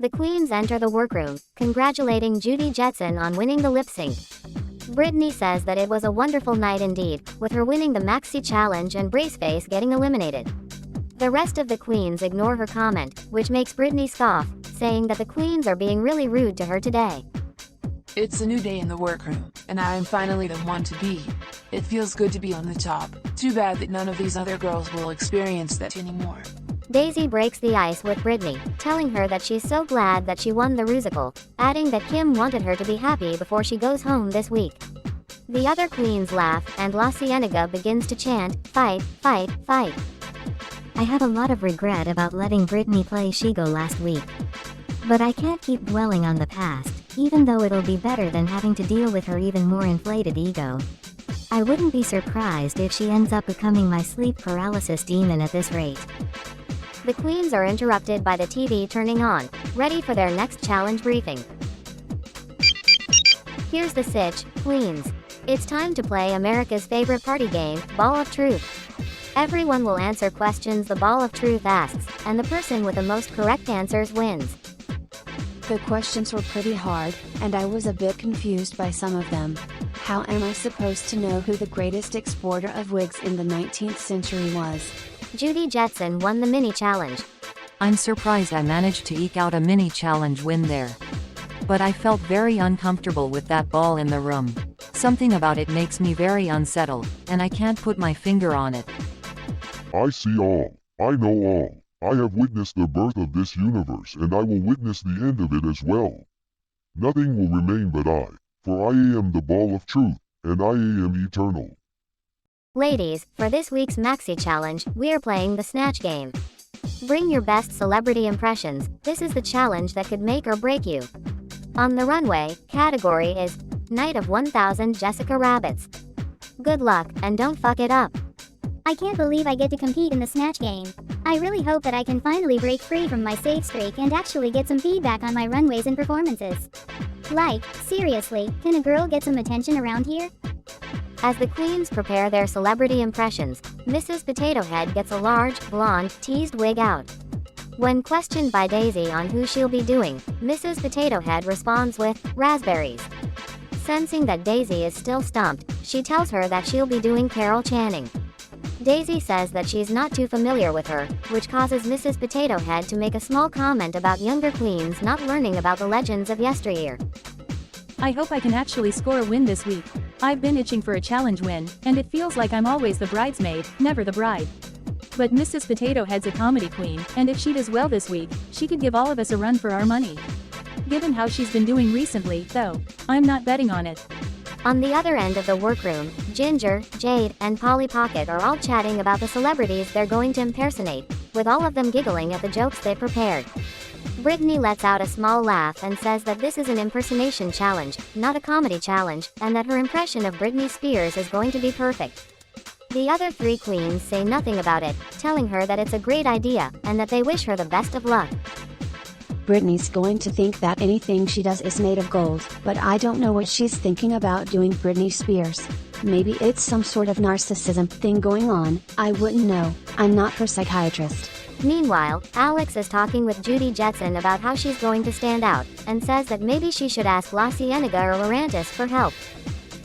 The queens enter the workroom, congratulating Judy Jetson on winning the lip sync. Brittany says that it was a wonderful night indeed, with her winning the Maxi Challenge and Braceface getting eliminated. The rest of the queens ignore her comment, which makes Brittany scoff, saying that the queens are being really rude to her today. It's a new day in the workroom, and I am finally the one to be. It feels good to be on the top. Too bad that none of these other girls will experience that anymore. Daisy breaks the ice with Brittany, telling her that she's so glad that she won the Rusical, adding that Kim wanted her to be happy before she goes home this week. The other queens laugh, and La Cienega begins to chant, "Fight, fight, fight." I have a lot of regret about letting Brittany play Shigo last week. But I can't keep dwelling on the past, even though it'll be better than having to deal with her even more inflated ego. I wouldn't be surprised if she ends up becoming my sleep paralysis demon at this rate. The queens are interrupted by the TV turning on, ready for their next challenge briefing. Here's the sitch, queens. It's time to play America's favorite party game, Ball of Truth. Everyone will answer questions the Ball of Truth asks, and the person with the most correct answers wins. The questions were pretty hard, and I was a bit confused by some of them. How am I supposed to know who the greatest exporter of wigs in the 19th century was? Judy Jetson won the mini challenge. I'm surprised I managed to eke out a mini challenge win there. But I felt very uncomfortable with that ball in the room. Something about it makes me very unsettled, and I can't put my finger on it. I see all. I know all. I have witnessed the birth of this universe, and I will witness the end of it as well. Nothing will remain but I, for I am the Ball of Truth, and I am eternal. Ladies, for this week's Maxi Challenge, we're playing the Snatch Game. Bring your best celebrity impressions. This is the challenge that could make or break you. On the runway, category is Night of 1000 Jessica Rabbits. Good luck, and don't fuck it up. I can't believe I get to compete in the Snatch Game. I really hope that I can finally break free from my safe streak and actually get some feedback on my runways and performances. Like, seriously, can a girl get some attention around here? As the queens prepare their celebrity impressions, Mrs. Potato Head gets a large, blonde, teased wig out. When questioned by Daisy on who she'll be doing, Mrs. Potato Head responds with, raspberries. Sensing that Daisy is still stumped, she tells her that she'll be doing Carol Channing. Daisy says that she's not too familiar with her, which causes Mrs. Potato Head to make a small comment about younger queens not learning about the legends of yesteryear. I hope I can actually score a win this week. I've been itching for a challenge win, and it feels like I'm always the bridesmaid, never the bride. But Mrs. Potato Head's a comedy queen, and if she does well this week, she could give all of us a run for our money. Given how she's been doing recently, though, I'm not betting on it. On the other end of the workroom, Ginger, Jade, and Polly Pocket are all chatting about the celebrities they're going to impersonate, with all of them giggling at the jokes they prepared. Brittany lets out a small laugh and says that this is an impersonation challenge, not a comedy challenge, and that her impression of Britney Spears is going to be perfect. The other three queens say nothing about it, telling her that it's a great idea, and that they wish her the best of luck. Britney's going to think that anything she does is made of gold, but I don't know what she's thinking about doing Britney Spears. Maybe it's some sort of narcissism thing going on, I wouldn't know, I'm not her psychiatrist. Meanwhile, Alex is talking with Judy Jetson about how she's going to stand out, and says that maybe she should ask La Cienega or Lorantis for help.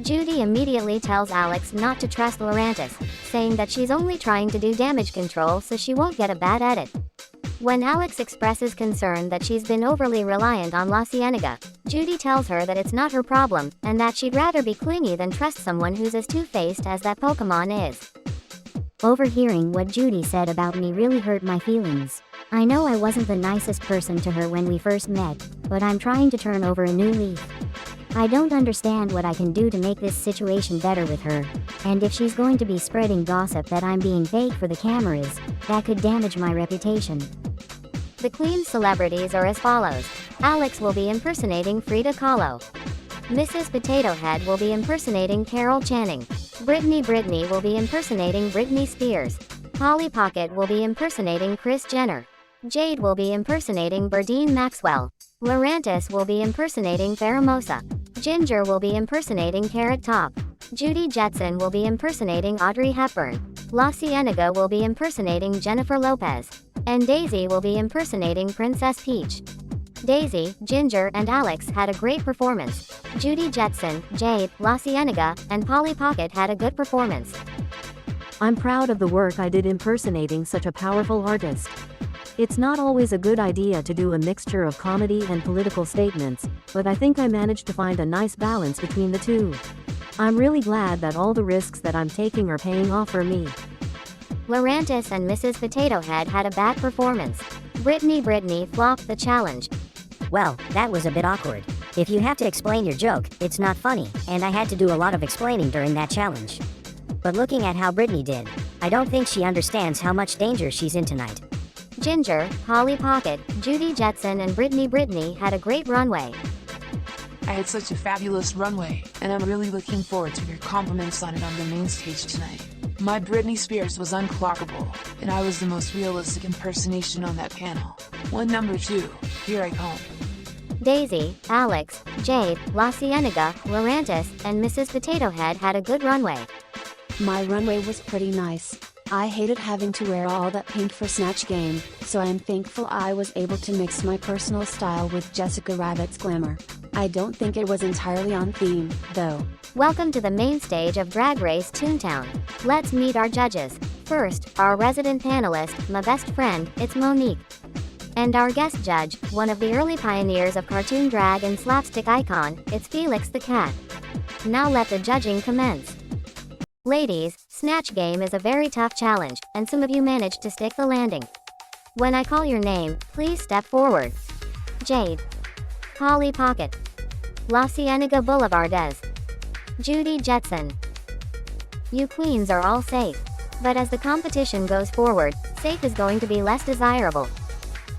Judy immediately tells Alex not to trust Lorantis, saying that she's only trying to do damage control so she won't get a bad edit. When Alex expresses concern that she's been overly reliant on La Cienega, Judy tells her that it's not her problem, and that she'd rather be clingy than trust someone who's as two-faced as that Pokemon is. Overhearing what Judy said about me really hurt my feelings. I know I wasn't the nicest person to her when we first met, but I'm trying to turn over a new leaf. I don't understand what I can do to make this situation better with her, and if she's going to be spreading gossip that I'm being fake for the cameras, that could damage my reputation. The Queen's celebrities are as follows. Alex will be impersonating Frida Kahlo. Mrs. Potato Head will be impersonating Carol Channing. Brittany will be impersonating Britney Spears. Polly Pocket will be impersonating Kris Jenner. Jade will be impersonating Berdine Maxwell. Lorantis will be impersonating Faramosa. Ginger will be impersonating Carrot Top. Judy Jetson will be impersonating Audrey Hepburn. La Cienega will be impersonating Jennifer Lopez. And Daisy will be impersonating Princess Peach. Daisy, Ginger, and Alex had a great performance. Judy Jetson, Jade, La Cienega, and Polly Pocket had a good performance. I'm proud of the work I did impersonating such a powerful artist. It's not always a good idea to do a mixture of comedy and political statements, but I think I managed to find a nice balance between the two. I'm really glad that all the risks that I'm taking are paying off for me. Lorantis and Mrs. Potato Head had a bad performance. Brittany flopped the challenge. Well, that was a bit awkward. If you have to explain your joke, it's not funny, and I had to do a lot of explaining during that challenge. But looking at how Brittany did, I don't think she understands how much danger she's in tonight. Ginger, Polly Pocket, Judy Jetson, and Brittany had a great runway. I had such a fabulous runway, and I'm really looking forward to your compliments on it on the main stage tonight. My Britney Spears was unclockable, and I was the most realistic impersonation on that panel. Number 2, here I come. Daisy, Alex, Jade, La Cienega, Lorantis, and Mrs. Potato Head had a good runway. My runway was pretty nice. I hated having to wear all that pink for Snatch Game, so I am thankful I was able to mix my personal style with Jessica Rabbit's glamour. I don't think it was entirely on theme, though. Welcome to the main stage of Drag Race Toontown. Let's meet our judges. First, our resident panelist, my best friend, it's Monique. And our guest judge, one of the early pioneers of cartoon drag and slapstick icon, it's Felix the Cat. Now let the judging commence. Ladies, Snatch Game is a very tough challenge, and some of you managed to stick the landing. When I call your name, please step forward. Jade, Polly Pocket, La Cienega Boulevardez, Judy Jetson. You queens are all safe. But as the competition goes forward, safe is going to be less desirable.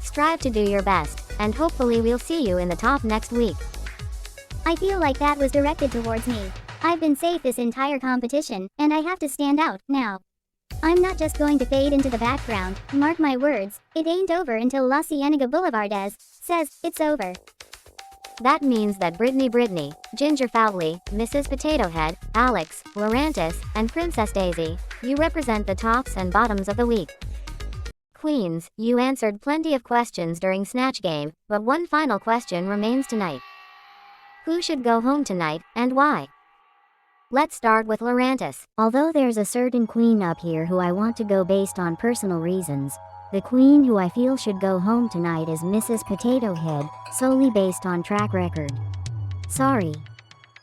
Strive to do your best, and hopefully we'll see you in the top next week. I feel like that was directed towards me. I've been safe this entire competition, and I have to stand out, now. I'm not just going to fade into the background, mark my words, it ain't over until La Cienega Boulevardez says it's over. That means that Brittany, Ginger Fowley, Mrs. Potato Head, Alex, Lorantis, and Princess Daisy, you represent the tops and bottoms of the week. Queens, you answered plenty of questions during Snatch Game, but one final question remains tonight. Who should go home tonight, and why? Let's start with Lorantis. Although there's a certain queen up here who I want to go based on personal reasons, the queen who I feel should go home tonight is Mrs. Potato Head, solely based on track record. Sorry.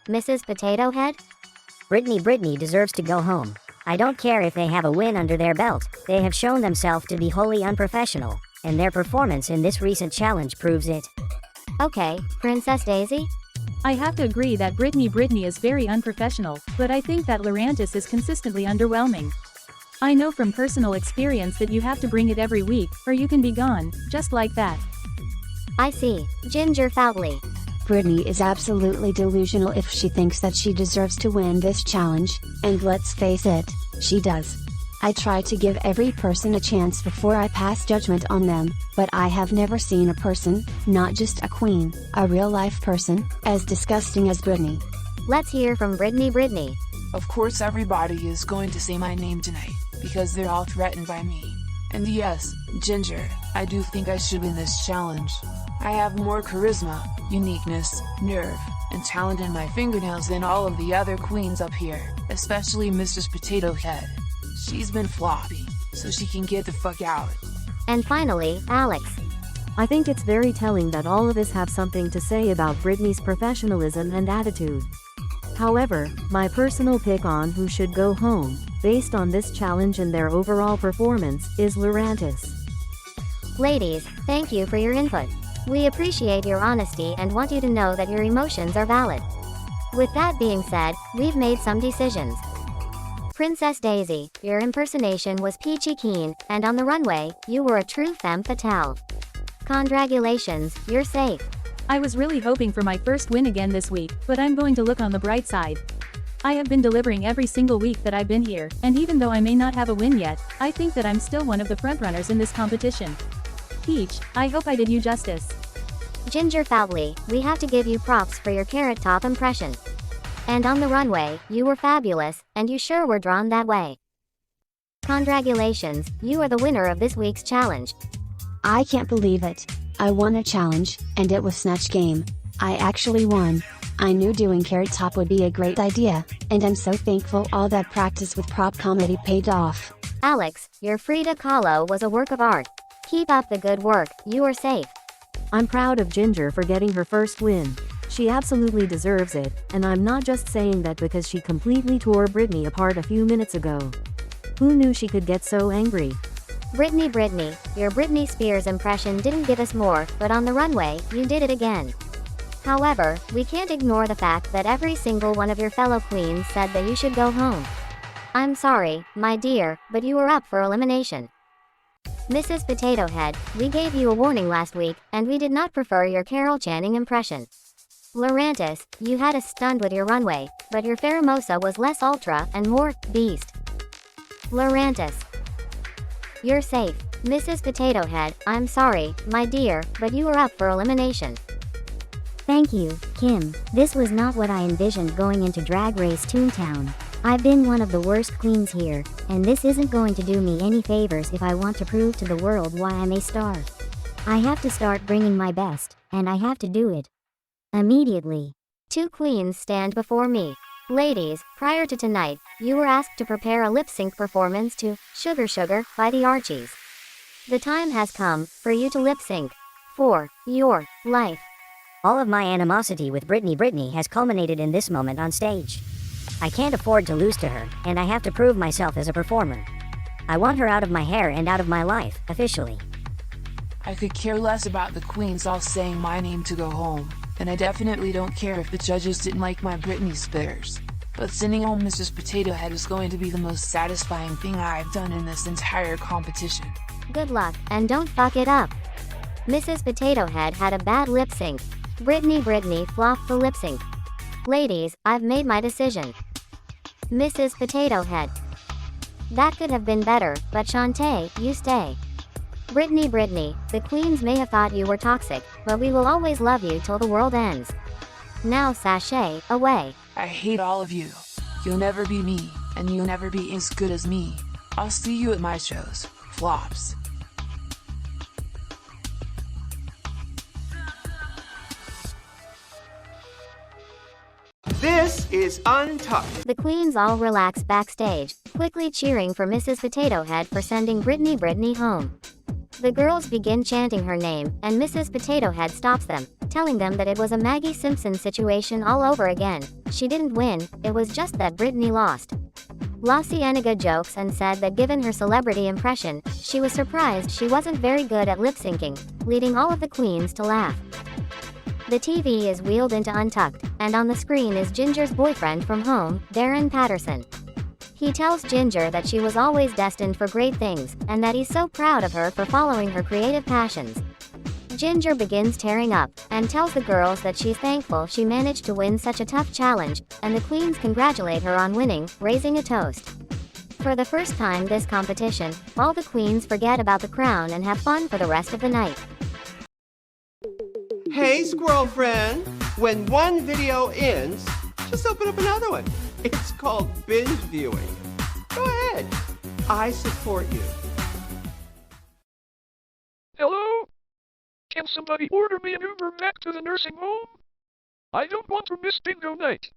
Mrs. Potato Head? Brittany deserves to go home. I don't care if they have a win under their belt, they have shown themselves to be wholly unprofessional, and their performance in this recent challenge proves it. Okay, Princess Daisy? I have to agree that Brittany is very unprofessional, but I think that Lorantis is consistently underwhelming. I know from personal experience that you have to bring it every week, or you can be gone, just like that. I see. Ginger Fowley. Brittany is absolutely delusional if she thinks that she deserves to win this challenge, and let's face it, she does. I try to give every person a chance before I pass judgment on them, but I have never seen a person, not just a queen, a real-life person, as disgusting as Brittany. Let's hear from Brittany. Of course everybody is going to say my name tonight, because they're all threatened by me. And yes, Ginger, I do think I should win this challenge. I have more charisma, uniqueness, nerve, and talent in my fingernails than all of the other queens up here, especially Mrs. Potato Head. She's been floppy, so she can get the fuck out. And finally, Alex. I think it's very telling that all of us have something to say about Brittany's professionalism and attitude. However, my personal pick on who should go home, based on this challenge and their overall performance, is Lorantis. Ladies, thank you for your input. We appreciate your honesty and want you to know that your emotions are valid. With that being said, we've made some decisions. Princess Daisy, your impersonation was peachy keen, and on the runway, you were a true femme fatale. Congratulations, you're safe. I was really hoping for my first win again this week, but I'm going to look on the bright side. I have been delivering every single week that I've been here, and even though I may not have a win yet, I think that I'm still one of the frontrunners in this competition. Peach, I hope I did you justice. Ginger Fowley, we have to give you props for your carrot top impression. And on the runway, you were fabulous, and you sure were drawn that way. Congratulations, you are the winner of this week's challenge. I can't believe it. I won a challenge, and it was Snatch Game. I actually won. I knew doing Carrot Top would be a great idea, and I'm so thankful all that practice with prop comedy paid off. Alex, your Frida Kahlo was a work of art. Keep up the good work, you are safe. I'm proud of Ginger for getting her first win. She absolutely deserves it, and I'm not just saying that because she completely tore Britney apart a few minutes ago. Who knew she could get so angry? Britney, your Britney Spears impression didn't give us more, but on the runway, you did it again. However, we can't ignore the fact that every single one of your fellow queens said that you should go home. I'm sorry, my dear, but you were up for elimination. Mrs. Potato Head, we gave you a warning last week, and we did not prefer your Carol Channing impression. Lorantis, you had us stunned with your runway, but your Faramosa was less ultra and more beast. Lorantis, you're safe. Mrs. Potato Head, I'm sorry, my dear, but you were up for elimination. Thank you, Kim. This was not what I envisioned going into Drag Race Toontown. I've been one of the worst queens here, and this isn't going to do me any favors if I want to prove to the world why I'm a star. I have to start bringing my best, and I have to do it immediately. 2 queens stand before me. Ladies, prior to tonight, you were asked to prepare a lip-sync performance to Sugar Sugar by the Archies. The time has come for you to lip-sync for your life. All of my animosity with Britney has culminated in this moment on stage. I can't afford to lose to her, and I have to prove myself as a performer. I want her out of my hair and out of my life, officially. I could care less about the queens all saying my name to go home, and I definitely don't care if the judges didn't like my Britney Spears. But sending home Mrs. Potato Head is going to be the most satisfying thing I've done in this entire competition. Good luck, and don't fuck it up. Mrs. Potato Head had a bad lip sync. Britney flopped the lip sync. Ladies, I've made my decision. Mrs. Potato Head. That could have been better, but Shantae, you stay. Britney, the queens may have thought you were toxic, but we will always love you till the world ends. Now sashay away. I hate all of you. You'll never be me, and you'll never be as good as me. I'll see you at my shows. Flops. This is Untucked. The queens all relax backstage, quickly cheering for Mrs. Potato Head for sending Britney home. The girls begin chanting her name, and Mrs. Potato Head stops them, telling them that it was a Maggie Simpson situation all over again. She didn't win, it was just that Britney lost. La Cienega jokes and said that given her celebrity impression, she was surprised she wasn't very good at lip-syncing, leading all of the queens to laugh. The TV is wheeled into Untucked, and on the screen is Ginger's boyfriend from home, Darren Patterson. He tells Ginger that she was always destined for great things, and that he's so proud of her for following her creative passions. Ginger begins tearing up, and tells the girls that she's thankful she managed to win such a tough challenge, and the queens congratulate her on winning, raising a toast. For the first time this competition, all the queens forget about the crown and have fun for the rest of the night. Hey, squirrel friend. When one video ends, just open up another one. It's called binge viewing. Go ahead. I support you. Hello? Can somebody order me an Uber back to the nursing home? I don't want to miss bingo night.